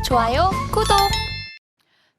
좋아요, 구독!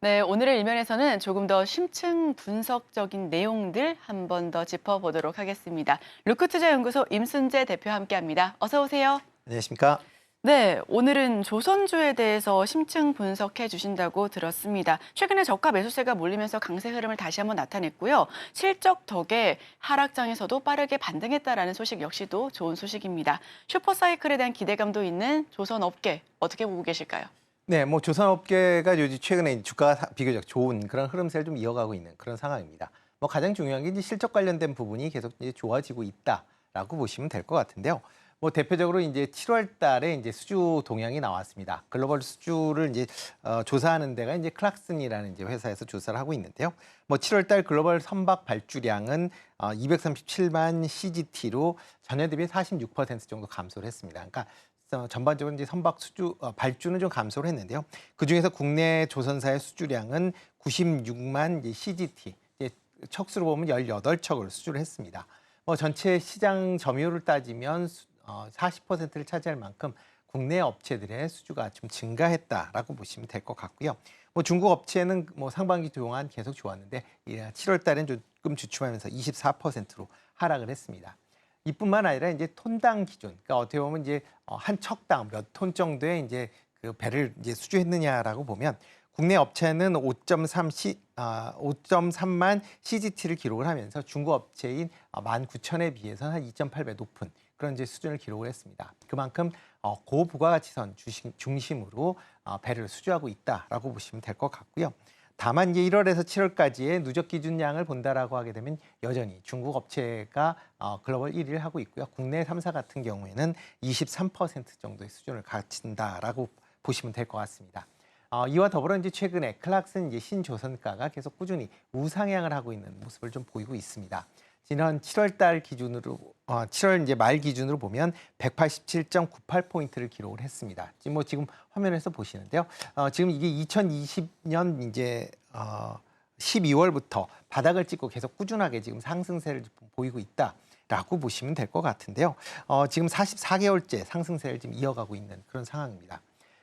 네, 오늘의 일면에서는 조금 더 심층 분석적인 내용들 한 번 더 짚어보도록 하겠습니다. 루크투자연구소 임순재 대표와 함께합니다. 어서 오세요. 안녕하십니까? 네, 오늘은 조선주에 대해서 심층 분석해 주신다고 들었습니다. 최근에 저가 매수세가 몰리면서 강세 흐름을 다시 한번 나타냈고요. 실적 덕에 하락장에서도 빠르게 반등했다라는 소식 역시도 좋은 소식입니다. 슈퍼사이클에 대한 기대감도 있는 조선업계 어떻게 보고 계실까요? 네, 뭐 조선업계가 요즘 최근에 주가가 비교적 좋은 그런 흐름세를 좀 이어가고 있는 그런 상황입니다. 뭐 가장 중요한 게 이제 실적 관련된 부분이 계속 이제 좋아지고 있다라고 보시면 될 것 같은데요. 뭐 대표적으로 이제 7월 달에 이제 수주 동향이 나왔습니다. 글로벌 수주를 이제 조사하는 데가 이제 클락슨이라는 이제 회사에서 조사를 하고 있는데요. 뭐 7월 달 글로벌 선박 발주량은 237만 CGT로 전년 대비 46% 정도 감소를 했습니다. 그러니까 전반적으로 이제 선박 수주 발주는 좀 감소를 했는데요. 그 중에서 국내 조선사의 수주량은 96만 CGT, 척수로 보면 18척을 수주를 했습니다. 뭐 전체 시장 점유율을 따지면 40%를 차지할 만큼 국내 업체들의 수주가 좀 증가했다라고 보시면 될 것 같고요. 뭐 중국 업체는 뭐 상반기 동안 계속 좋았는데 7월 달엔 조금 주춤하면서 24%로 하락을 했습니다. 이뿐만 아니라 이제 톤당 기준, 그러니까 어떻게 보면 이제 한 척당 몇 톤 정도의 이제 그 배를 이제 수주했느냐라고 보면 국내 업체는 5.3만 CGT를 기록을 하면서 중국 업체인 19,000에 비해서 한 2.8배 높은 그런 이제 수준을 기록을 했습니다. 그만큼 고부가가치선 중심으로 배를 수주하고 있다라고 보시면 될 것 같고요. 다만 이제 1월에서 7월까지의 누적 기준량을 본다라고 하게 되면 여전히 중국 업체가 글로벌 1위를 하고 있고요. 국내 3사 같은 경우에는 23% 정도의 수준을 갖춘다라고 보시면 될 것 같습니다. 이와 더불어 이제 최근에 클락슨 이제 신조선가가 계속 꾸준히 우상향을 하고 있는 모습을 좀 보이고 있습니다. 지난 7월 달 기준으로 7월 이제 말 기준으로 보면 187.98포인트를 기록을 했습니다. 지금 화면에서 보시는데요. 지금 이게 2020년 이제 12월부터 바닥을 찍고 계속 꾸준하게 지금 상승세를 보이고 있다라고 보시면 될 것 같은데요. 지금 44개월째 상승세를 지금 이어가고 있는 그런 상황입니다.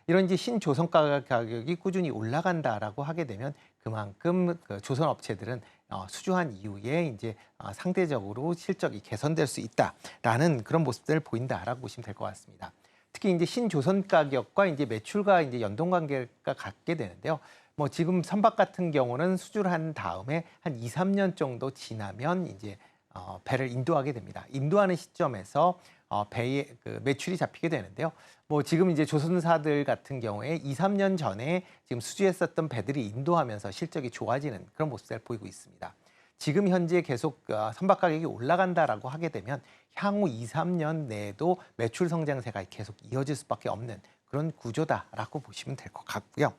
이런 이제 신조선가 가격이 꾸준히 올라간다라고 하게 되면 그만큼 그 조선 업체들은 수주한 이후에 이제 상대적으로 실적이 개선될 수 있다라는 그런 모습들을 보인다라고 보시면 될 것 같습니다. 특히 이제 신조선 가격과 이제 매출과 이제 연동 관계가 갖게 되는데요. 뭐 지금 선박 같은 경우는 수주를 한 다음에 한 2, 3년 정도 지나면 이제 배를 인도하게 됩니다. 인도하는 시점에서 배의 그 매출이 잡히게 되는데요. 뭐 지금 이제 조선사들 같은 경우에 2, 3년 전에 지금 수주했었던 배들이 인도하면서 실적이 좋아지는 그런 모습을 보이고 있습니다. 지금 현재 계속 선박 가격이 올라간다라고 하게 되면 향후 2, 3년 내에도 매출 성장세가 계속 이어질 수밖에 없는 그런 구조다라고 보시면 될 것 같고요.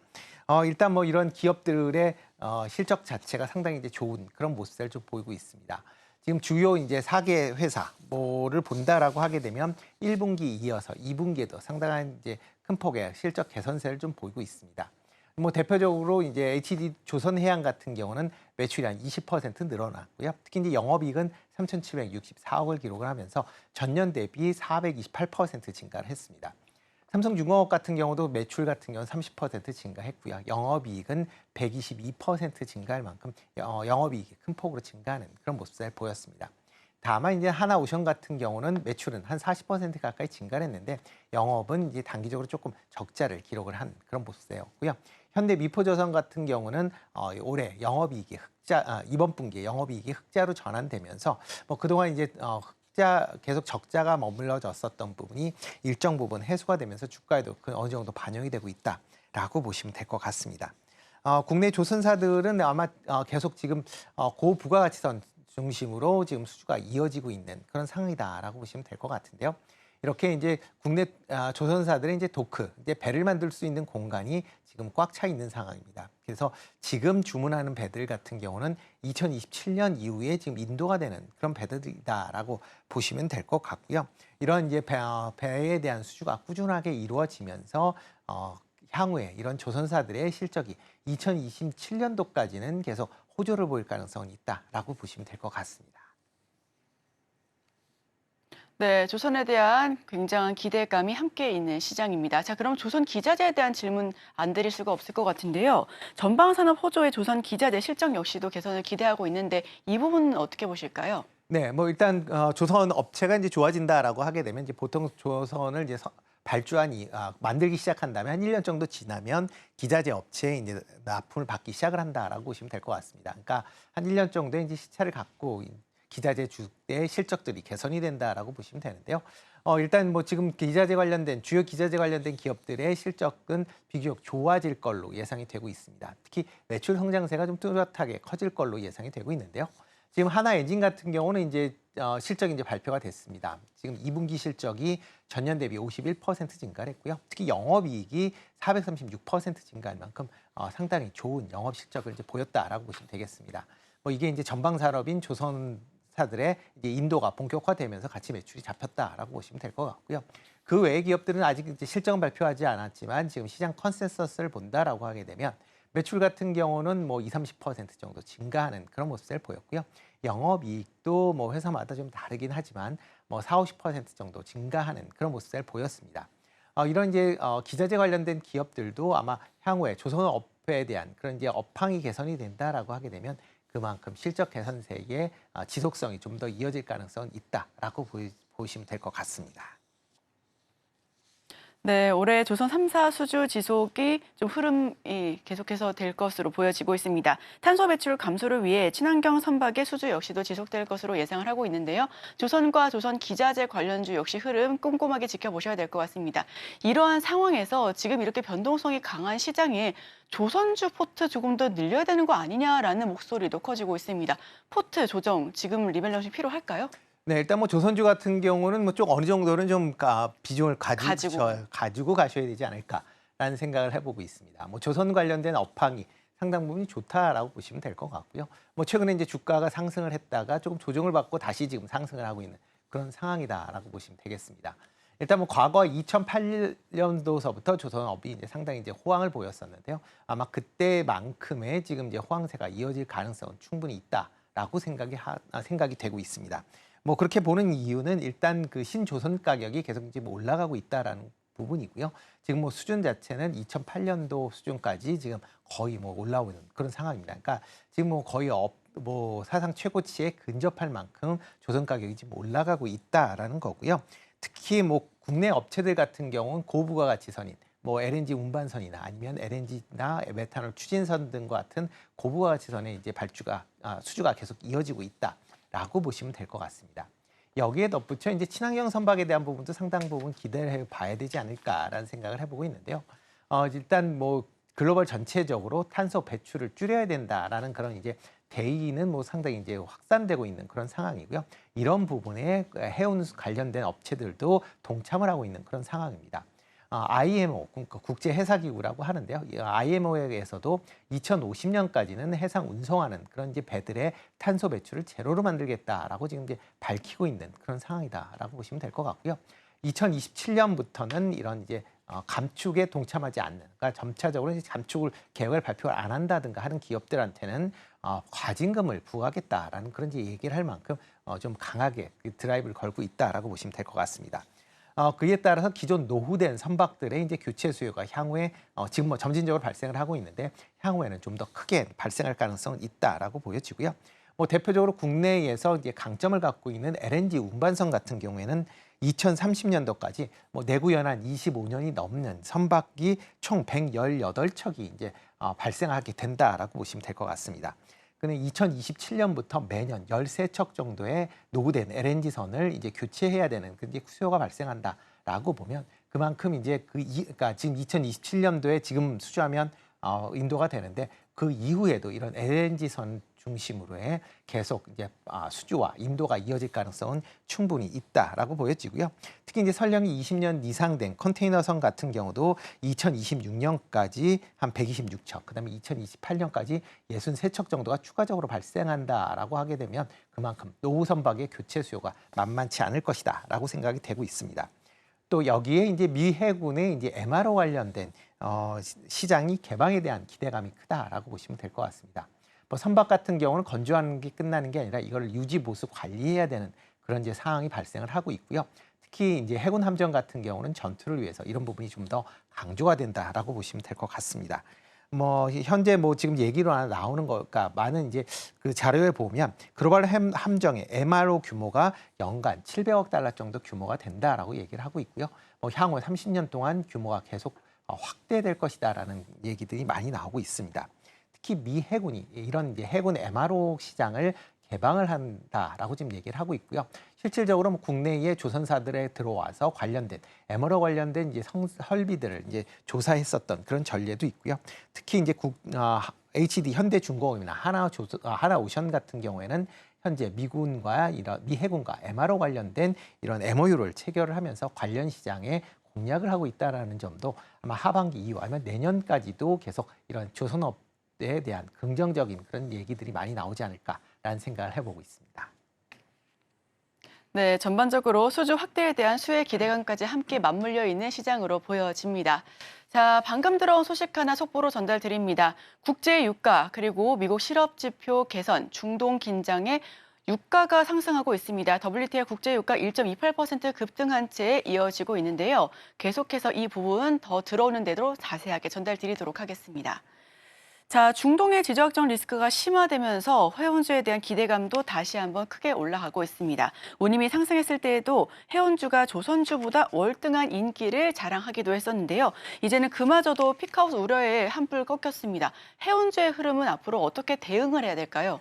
일단 뭐 이런 기업들의 실적 자체가 상당히 이제 좋은 그런 모습을 좀 보이고 있습니다. 지금 주요 이제 4개 회사 뭐를 본다라고 하게 되면 1분기 이어서 2분기에도 상당한 이제 큰 폭의 실적 개선세를 좀 보이고 있습니다. 뭐 대표적으로 이제 HD 조선해양 같은 경우는 매출이 한 20% 늘어났고요. 특히 이제 영업이익은 3,764억을 기록을 하면서 전년 대비 428% 증가를 했습니다. 삼성중공업 같은 경우도 매출 같은 경우는 30% 증가했고요. 영업이익은 122% 증가할 만큼 영업이익이 큰 폭으로 증가하는 그런 모습을 보였습니다. 다만 이제 하나오션 같은 경우는 매출은 한 40% 가까이 증가를 했는데 영업은 이제 단기적으로 조금 적자를 기록을 한 그런 모습이었고요. 현대미포조선 같은 경우는 올해 영업이익이 이번 분기에 영업이익이 흑자로 전환되면서 뭐 그동안 이제 계속 적자가 머물러졌었던 부분이 일정 부분 해소가 되면서 주가에도 어느 정도 반영이 되고 있다라고 보시면 될 것 같습니다. 국내 조선사들은 아마 계속 지금 고부가가치선 중심으로 지금 수주가 이어지고 있는 그런 상황이다라고 보시면 될 것 같은데요. 이렇게 이제 국내 조선사들의 이제 도크, 이제 배를 만들 수 있는 공간이 지금 꽉 차 있는 상황입니다. 그래서 지금 주문하는 배들 같은 경우는 2027년 이후에 지금 인도가 되는 그런 배들이다라고 보시면 될 것 같고요. 이런 이제 배에 대한 수주가 꾸준하게 이루어지면서 향후에 이런 조선사들의 실적이 2027년도까지는 계속 호조를 보일 가능성이 있다라고 보시면 될 것 같습니다. 네, 조선에 대한 굉장한 기대감이 함께 있는 시장입니다. 자, 그럼 조선 기자재에 대한 질문 안 드릴 수가 없을 것 같은데요. 전방산업 호조의 조선 기자재 실적 역시도 개선을 기대하고 있는데 이 부분은 어떻게 보실까요? 네, 뭐 일단 조선 업체가 이제 좋아진다라고 하게 되면 이제 보통 조선을 이제 발주한 만들기 시작한 다음에 한 1년 정도 지나면 기자재 업체에 이제 납품을 받기 시작을 한다라고 보시면 될 것 같습니다. 그러니까 한 1년 정도의 이제 시차를 갖고 기자재 주의 실적들이 개선이 된다라고 보시면 되는데요. 일단 뭐 지금 주요 기자재 관련된 기업들의 실적은 비교적 좋아질 걸로 예상이 되고 있습니다. 특히 매출 성장세가 좀 뚜렷하게 커질 걸로 예상이 되고 있는데요. 지금 하나 엔진 같은 경우는 이제 실적이 이제 발표가 됐습니다. 지금 2분기 실적이 전년 대비 51% 증가를 했고요. 특히 영업이익이 436% 증가할 만큼 상당히 좋은 영업 실적을 이제 보였다라고 보시면 되겠습니다. 뭐 이게 이제 전방 산업인 조선사들의 이제 인도가 본격화되면서 같이 매출이 잡혔다라고 보시면 될 것 같고요. 그 외의 기업들은 아직 이제 실적은 발표하지 않았지만 지금 시장 컨센서스를 본다라고 하게 되면 매출 같은 경우는 뭐 20-30% 정도 증가하는 그런 모습을 보였고요. 영업이익도 뭐 회사마다 좀 다르긴 하지만 뭐 40-50% 정도 증가하는 그런 모습을 보였습니다. 이런 이제 기자재 관련된 기업들도 아마 향후에 조선업에 대한 그런 이제 업황이 개선이 된다라고 하게 되면 그만큼 실적 개선세의 지속성이 좀 더 이어질 가능성은 있다라고 보시면 될 것 같습니다. 네, 올해 조선 3사 수주 지속이 좀 흐름이 계속해서 될 것으로 보여지고 있습니다. 탄소 배출 감소를 위해 친환경 선박의 수주 역시도 지속될 것으로 예상을 하고 있는데요. 조선과 조선 기자재 관련주 역시 흐름 꼼꼼하게 지켜보셔야 될 것 같습니다. 이러한 상황에서 지금 이렇게 변동성이 강한 시장에 조선주 포트 조금 더 늘려야 되는 거 아니냐라는 목소리도 커지고 있습니다. 포트 조정 지금 리밸런싱 필요할까요? 네, 일단 뭐 조선주 같은 경우는 뭐 좀 어느 정도는 좀 비중을 가지고 가셔야 되지 않을까라는 생각을 해보고 있습니다. 뭐 조선 관련된 업황이 상당 부분이 좋다라고 보시면 될 것 같고요. 뭐 최근에 이제 주가가 상승을 했다가 조금 조정을 받고 다시 지금 상승을 하고 있는 그런 상황이다라고 보시면 되겠습니다. 일단 뭐 과거 2008년도서부터 조선업이 이제 상당히 이제 호황을 보였었는데요. 아마 그때만큼의 지금 이제 호황세가 이어질 가능성은 충분히 있다라고 생각이 되고 있습니다. 뭐 그렇게 보는 이유는 일단 그 신조선 가격이 계속 이제 뭐 올라가고 있다라는 부분이고요. 지금 뭐 수준 자체는 2008년도 수준까지 지금 거의 뭐 올라오는 그런 상황입니다. 그러니까 지금 뭐 거의 뭐 사상 최고치에 근접할 만큼 조선 가격이 지금 올라가고 있다라는 거고요. 특히 뭐 국내 업체들 같은 경우는 고부가가치선인 뭐 LNG 운반선이나 아니면 LNG나 메탄올 추진선 등과 같은 고부가가치선의 이제 수주가 계속 이어지고 있다라고 보시면 될 것 같습니다. 여기에 덧붙여 이제 친환경 선박에 대한 부분도 상당 부분 기대를 해봐야 되지 않을까라는 생각을 해보고 있는데요. 일단 뭐 글로벌 전체적으로 탄소 배출을 줄여야 된다라는 그런 이제 대의는 뭐 상당히 이제 확산되고 있는 그런 상황이고요. 이런 부분에 해운 관련된 업체들도 동참을 하고 있는 그런 상황입니다. IMO, 그러니까 국제해사기구라고 하는데요. 이 IMO에서도 2050년까지는 해상 운송하는 그런 이제 배들의 탄소 배출을 제로로 만들겠다라고 지금 이제 밝히고 있는 그런 상황이다라고 보시면 될 것 같고요. 2027년부터는 이런 이제 감축에 동참하지 않는, 그러니까 점차적으로 이제 감축을 계획을 발표를 안 한다든가 하는 기업들한테는 과징금을 부과하겠다라는 그런 이제 얘기를 할 만큼 좀 강하게 드라이브를 걸고 있다라고 보시면 될 것 같습니다. 그에 따라서 기존 노후된 선박들의 이제 교체 수요가 향후에 지금 뭐 점진적으로 발생을 하고 있는데 향후에는 좀 더 크게 발생할 가능성은 있다라고 보여지고요. 뭐 대표적으로 국내에서 이제 강점을 갖고 있는 LNG 운반선 같은 경우에는 2030년도까지 뭐 내구 연한 25년이 넘는 선박이 총 118척이 이제 발생하게 된다라고 보시면 될 것 같습니다. 근데 2027년부터 매년 13척 정도의 노후된 LNG선을 이제 교체해야 되는 그 수요가 발생한다라고 보면 그만큼 이제 그러니까 지금 2027년도에 지금 수주하면 인도가 되는데 그 이후에도 이런 LNG선 중심으로의 계속 이제 수주와 인도가 이어질 가능성은 충분히 있다라고 보여지고요. 특히 이제 설령이 20년 이상 된 컨테이너선 같은 경우도 2026년까지 한 126척, 그다음에 2028년까지 63척 정도가 추가적으로 발생한다라고 하게 되면 그만큼 노후 선박의 교체 수요가 만만치 않을 것이다라고 생각이 되고 있습니다. 또 여기에 이제 미 해군의 이제 MRO 관련된 시장이 개방에 대한 기대감이 크다라고 보시면 될 것 같습니다. 뭐 선박 같은 경우는 건조하는 게 끝나는 게 아니라 이걸 유지 보수 관리해야 되는 그런 이제 상황이 발생을 하고 있고요. 특히 이제 해군 함정 같은 경우는 전투를 위해서 이런 부분이 좀 더 강조가 된다라고 보시면 될 것 같습니다. 뭐 현재 뭐 지금 얘기로 하나 나오는 거가 많은 이제 그 자료에 보면 글로벌 함정의 MRO 규모가 연간 700억 달러 정도 규모가 된다라고 얘기를 하고 있고요. 뭐 향후 30년 동안 규모가 계속 확대될 것이다라는 얘기들이 많이 나오고 있습니다. 특히 미 해군이 이런 이제 해군 MRO 시장을 개방을 한다라고 지금 얘기를 하고 있고요. 실질적으로 뭐 국내에 조선사들에 들어와서 관련된 MRO 관련된 이제 설비들을 이제 조사했었던 그런 전례도 있고요. 특히 이제 HD 현대중공업이나 하나오션 같은 경우에는 현재 미군과 미 해군과 MRO 관련된 이런 MOU를 체결을 하면서 관련 시장에 공략을 하고 있다라는 점도 아마 하반기 이후 아니면 내년까지도 계속 이런 조선업에 대한 긍정적인 그런 얘기들이 많이 나오지 않을까라는 생각을 해보고 있습니다. 네, 전반적으로 수주 확대에 대한 수혜 기대감까지 함께 맞물려 있는 시장으로 보여집니다. 자, 방금 들어온 소식 하나 속보로 전달드립니다. 국제 유가 그리고 미국 실업 지표 개선, 중동 긴장에 유가가 상승하고 있습니다. WTI 국제 유가 1.28% 급등한 채 이어지고 있는데요. 계속해서 이 부분 더 들어오는 대로 자세하게 전달드리도록 하겠습니다. 자, 중동의 지정학적 리스크가 심화되면서 해운주에 대한 기대감도 다시 한번 크게 올라가고 있습니다. 운임이 상승했을 때에도 해운주가 조선주보다 월등한 인기를 자랑하기도 했었는데요. 이제는 그마저도 피크아웃 우려에 한풀 꺾였습니다. 해운주의 흐름은 앞으로 어떻게 대응을 해야 될까요?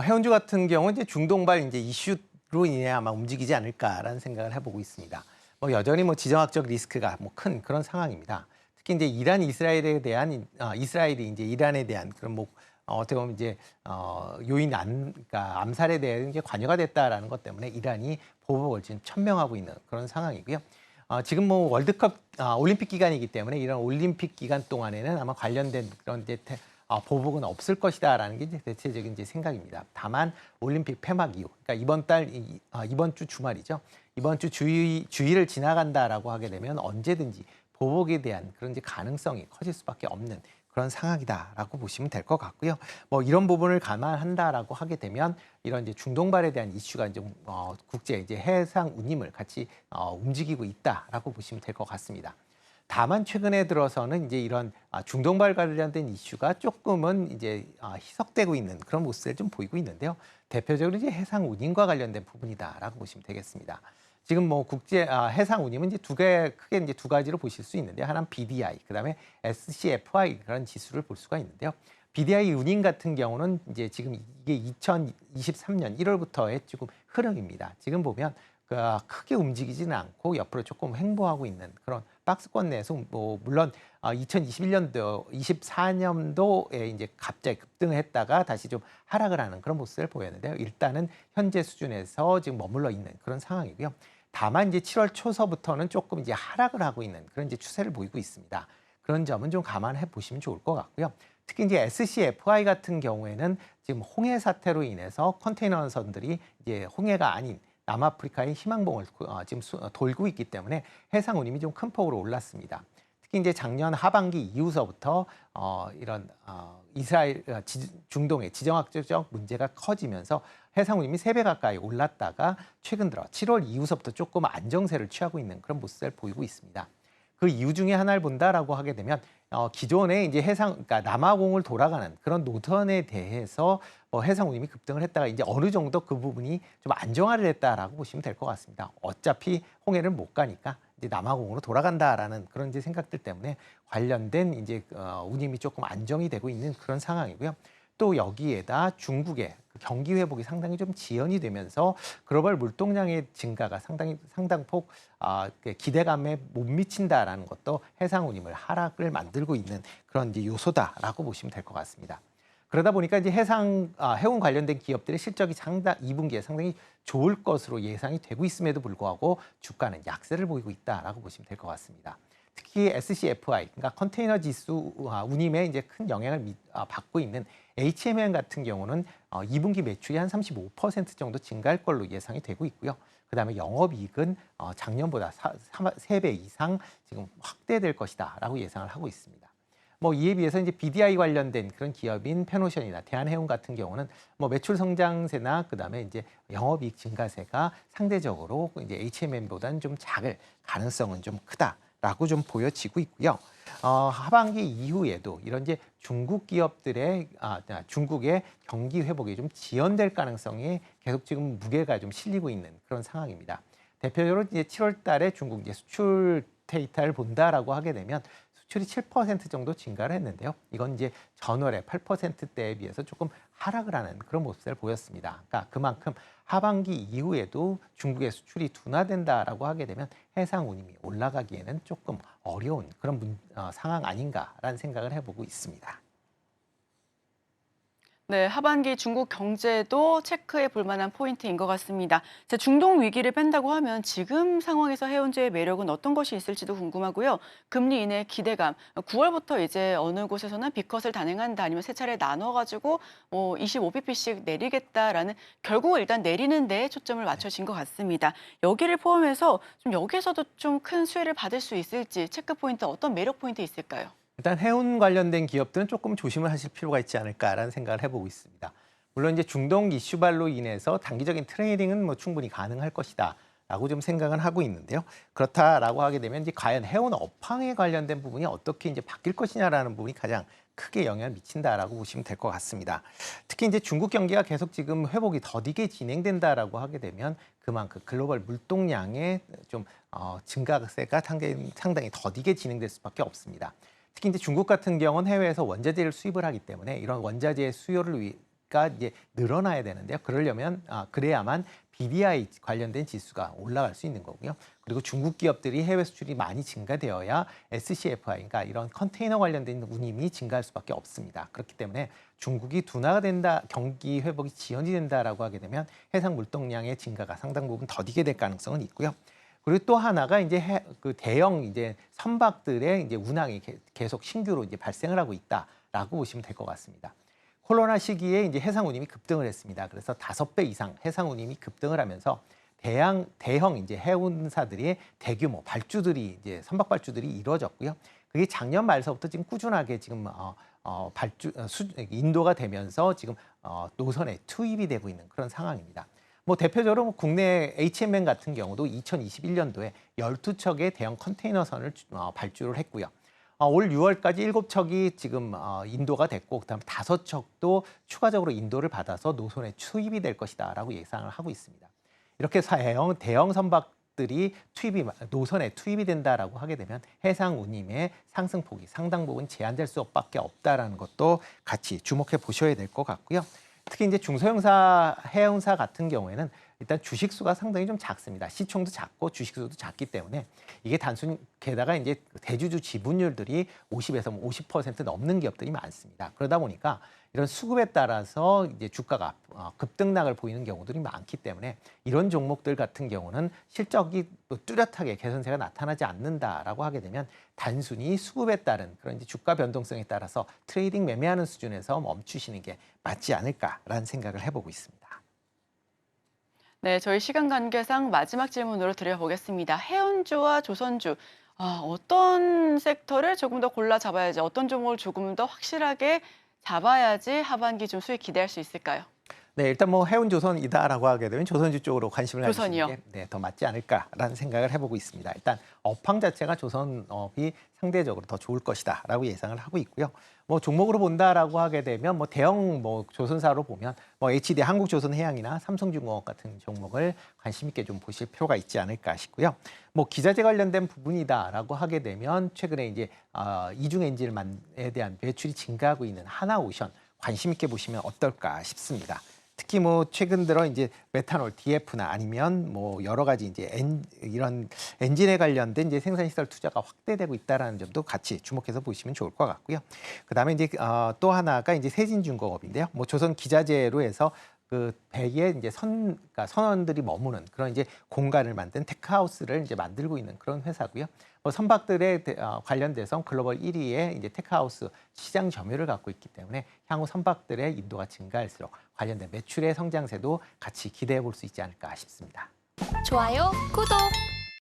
해운주 같은 경우는 이제 중동발 이제 이슈로 인해 아마 움직이지 않을까라는 생각을 해보고 있습니다. 뭐 여전히 뭐 지정학적 리스크가 뭐 큰 그런 상황입니다. 특히 이제 이란 이스라엘에 대한 이스라엘이 이제 이란에 대한 그런 뭐 어떻게 보면 이제 그러니까 암살에 대한 게 관여가 됐다라는 것 때문에 이란이 보복을 지금 천명하고 있는 그런 상황이고요. 지금 뭐 월드컵 올림픽 기간이기 때문에 이런 올림픽 기간 동안에는 아마 관련된 그런 이제 보복은 없을 것이다라는 게 이제 대체적인 이제 생각입니다. 다만 올림픽 폐막 이후, 그러니까 이번 주 주말이죠. 이번 주 주일을 지나간다라고 하게 되면 언제든지 보복에 대한 그런 이제 가능성이 커질 수밖에 없는 그런 상황이다라고 보시면 될 것 같고요. 뭐 이런 부분을 감안한다라고 하게 되면 이런 이제 중동발에 대한 이슈가 이제 국제 이제 해상 운임을 같이 움직이고 있다라고 보시면 될 것 같습니다. 다만 최근에 들어서는 이제 이런 중동발 관련된 이슈가 조금은 이제 희석되고 있는 그런 모습을 좀 보이고 있는데요. 대표적으로 이제 해상 운임과 관련된 부분이다라고 보시면 되겠습니다. 지금 뭐 해상 운임은 이제 크게 이제 두 가지로 보실 수 있는데 하나는 BDI, 그다음에 SCFI 그런 지수를 볼 수가 있는데요. BDI 운임 같은 경우는 이제 지금 이게 2023년 1월부터의 조금 흐름입니다. 지금 보면 크게 움직이지는 않고 옆으로 조금 횡보하고 있는 그런 박스권 내에서 뭐 물론 2021년도, 24년도에 이제 갑자기 급등을 했다가 다시 좀 하락을 하는 그런 모습을 보였는데요. 일단은 현재 수준에서 지금 머물러 있는 그런 상황이고요. 다만 이제 7월 초서부터는 조금 이제 하락을 하고 있는 그런 이제 추세를 보이고 있습니다. 그런 점은 좀 감안해 보시면 좋을 것 같고요. 특히 이제 SCFI 같은 경우에는 지금 홍해 사태로 인해서 컨테이너선들이 이제 홍해가 아닌 남아프리카의 희망봉을 지금 돌고 있기 때문에 해상 운임이 좀 큰 폭으로 올랐습니다. 특히 이제 작년 하반기 이후서부터 이런 이스라엘 중동의 지정학적 문제가 커지면서 해상 운임이 3배 가까이 올랐다가 최근 들어 7월 이후서부터 조금 안정세를 취하고 있는 그런 모습을 보이고 있습니다. 그 이유 중에 하나를 본다라고 하게 되면 기존에 이제 그러니까 남아공을 돌아가는 그런 노선에 대해서 해상 운임이 급등을 했다가 이제 어느 정도 그 부분이 좀 안정화를 했다라고 보시면 될 것 같습니다. 어차피 홍해를 못 가니까 이제 남아공으로 돌아간다라는 그런 이제 생각들 때문에 관련된 이제 운임이 조금 안정이 되고 있는 그런 상황이고요. 또 여기에다 중국의 경기 회복이 상당히 좀 지연이 되면서 글로벌 물동량의 증가가 상당폭 기대감에 못 미친다라는 것도 해상 운임을 하락을 만들고 있는 그런 이제 요소다라고 보시면 될 것 같습니다. 그러다 보니까 이제 해운 관련된 기업들의 실적이 2분기에 상당히 좋을 것으로 예상이 되고 있음에도 불구하고 주가는 약세를 보이고 있다라고 보시면 될 것 같습니다. 특히 SCFI, 그러니까 컨테이너 지수 운임에 이제 큰 영향을 받고 있는 HMM 같은 경우는 2분기 매출이 한 35% 정도 증가할 걸로 예상이 되고 있고요. 그다음에 영업이익은 작년보다 3배 이상 지금 확대될 것이다라고 예상을 하고 있습니다. 뭐 이에 비해서 이제 BDI 관련된 그런 기업인 페노션이나 대한해운 같은 경우는 뭐 매출 성장세나 그다음에 이제 영업이익 증가세가 상대적으로 이제 HMM보다는 좀 작을 가능성은 좀 크다라고 좀 보여지고 있고요. 하반기 이후에도 이런 이제 중국 기업들의 중국의 경기 회복이 좀 지연될 가능성이 계속 지금 무게가 좀 실리고 있는 그런 상황입니다. 대표적으로 이제 7월 달에 중국 이제 수출 데이터를 본다라고 하게 되면 수출이 7% 정도 증가를 했는데요. 이건 이제 전월의 8%대에 비해서 조금 하락을 하는 그런 모습을 보였습니다. 그러니까 그만큼 하반기 이후에도 중국의 수출이 둔화된다라고 하게 되면 해상 운임이 올라가기에는 조금 어려운 그런 상황 아닌가라는 생각을 해보고 있습니다. 네, 하반기 중국 경제도 체크해 볼 만한 포인트인 것 같습니다. 자, 중동 위기를 뺀다고 하면 지금 상황에서 해운주의 매력은 어떤 것이 있을지도 궁금하고요. 금리 인해 기대감, 9월부터 이제 어느 곳에서는 B컷을 단행한다 아니면 세 차례 나눠가지고 25bp씩 내리겠다라는 결국 일단 내리는 데에 초점을 맞춰진 것 같습니다. 여기를 포함해서 좀 여기서도 좀 큰 수혜를 받을 수 있을지 체크 포인트 어떤 매력 포인트 있을까요? 일단 해운 관련된 기업들은 조금 조심을 하실 필요가 있지 않을까라는 생각을 해보고 있습니다. 물론 이제 중동 이슈발로 인해서 단기적인 트레이딩은 뭐 충분히 가능할 것이다라고 좀 생각은 하고 있는데요. 그렇다라고 하게 되면 이제 과연 해운 업황에 관련된 부분이 어떻게 이제 바뀔 것이냐라는 부분이 가장 크게 영향을 미친다라고 보시면 될 것 같습니다. 특히 이제 중국 경기가 계속 지금 회복이 더디게 진행된다라고 하게 되면 그만큼 글로벌 물동량의 좀 증가세가 상당히 더디게 진행될 수밖에 없습니다. 특히 이제 중국 같은 경우는 해외에서 원자재를 수입을 하기 때문에 이런 원자재의 수요가 이제 늘어나야 되는데요. 그러려면 그래야만 BDI 관련된 지수가 올라갈 수 있는 거고요. 그리고 중국 기업들이 해외 수출이 많이 증가되어야 SCFI, 그러니까 이런 컨테이너 관련된 운임이 증가할 수밖에 없습니다. 그렇기 때문에 중국이 둔화가 된다, 경기 회복이 지연이 된다라고 하게 되면 해상 물동량의 증가가 상당 부분 더디게 될 가능성은 있고요. 그리고 또 하나가 이제 그 대형 이제 선박들의 이제 운항이 계속 신규로 이제 발생을 하고 있다라고 보시면 될 것 같습니다. 코로나 시기에 이제 해상 운임이 급등을 했습니다. 그래서 5배 이상 해상 운임이 급등을 하면서 대형 이제 해운사들이 대규모 발주들이 이제 선박 발주들이 이루어졌고요. 그게 작년 말서부터 지금 꾸준하게 지금 인도가 되면서 지금 노선에 투입이 되고 있는 그런 상황입니다. 뭐 대표적으로 국내 HMM 같은 경우도 2021년도에 12척의 대형 컨테이너선을 발주를 했고요. 올 6월까지 7척이 지금 인도가 됐고 그다음에 5척도 추가적으로 인도를 받아서 노선에 투입이 될 것이다라고 예상을 하고 있습니다. 이렇게 대형 선박들이 노선에 투입이 된다라고 하게 되면 해상 운임의 상승폭이 상당 부분 제한될 수밖에 없다라는 것도 같이 주목해 보셔야 될 것 같고요. 특히 이제 중소형사 해운사 같은 경우에는 일단 주식수가 상당히 좀 작습니다. 시총도 작고 주식수도 작기 때문에 이게 게다가 이제 대주주 지분율들이 50에서 50% 넘는 기업들이 많습니다. 그러다 보니까 이런 수급에 따라서 이제 주가가 급등락을 보이는 경우들이 많기 때문에 이런 종목들 같은 경우는 실적이 또 뚜렷하게 개선세가 나타나지 않는다라고 하게 되면 단순히 수급에 따른 그런 이제 주가 변동성에 따라서 트레이딩 매매하는 수준에서 멈추시는 게 맞지 않을까라는 생각을 해보고 있습니다. 네, 저희 시간 관계상 마지막 질문으로 드려보겠습니다. 해운주와 조선주, 어떤 섹터를 조금 더 골라 잡아야지, 어떤 종목을 조금 더 확실하게 잡아야지 하반기 좀 수익 기대할 수 있을까요? 네, 일단 뭐 해운조선이다라고 하게 되면 조선주 쪽으로 관심을 가지시는 조선이요? 게 더 맞지 않을까라는 생각을 해보고 있습니다. 일단 업황 자체가 조선업이 상대적으로 더 좋을 것이다라고 예상을 하고 있고요. 뭐 종목으로 본다라고 하게 되면 뭐 대형 뭐 조선사로 보면 뭐 HD 한국조선해양이나 삼성중공업 같은 종목을 관심 있게 좀 보실 필요가 있지 않을까 싶고요. 뭐 기자재 관련된 부분이다라고 하게 되면 최근에 이제 이중 엔진에 대한 매출이 증가하고 있는 하나오션 관심 있게 보시면 어떨까 싶습니다. 특히 뭐 최근 들어 이제 메탄올, DF나 아니면 뭐 여러 가지 이제 이런 엔진에 관련된 이제 생산 시설 투자가 확대되고 있다라는 점도 같이 주목해서 보시면 좋을 것 같고요. 그다음에 이제 또 하나가 이제 세진중공업인데요. 뭐 조선 기자재로 해서 그 배에 이제 그러니까 선원들이 머무는 그런 이제 공간을 만든 테크하우스를 이제 만들고 있는 그런 회사고요. 뭐 선박들에 관련돼서 글로벌 1위의 이제 테크하우스 시장 점유율을 갖고 있기 때문에 향후 선박들의 인도가 증가할수록 관련된 매출의 성장세도 같이 기대해 볼 수 있지 않을까 싶습니다. 좋아요, 구독!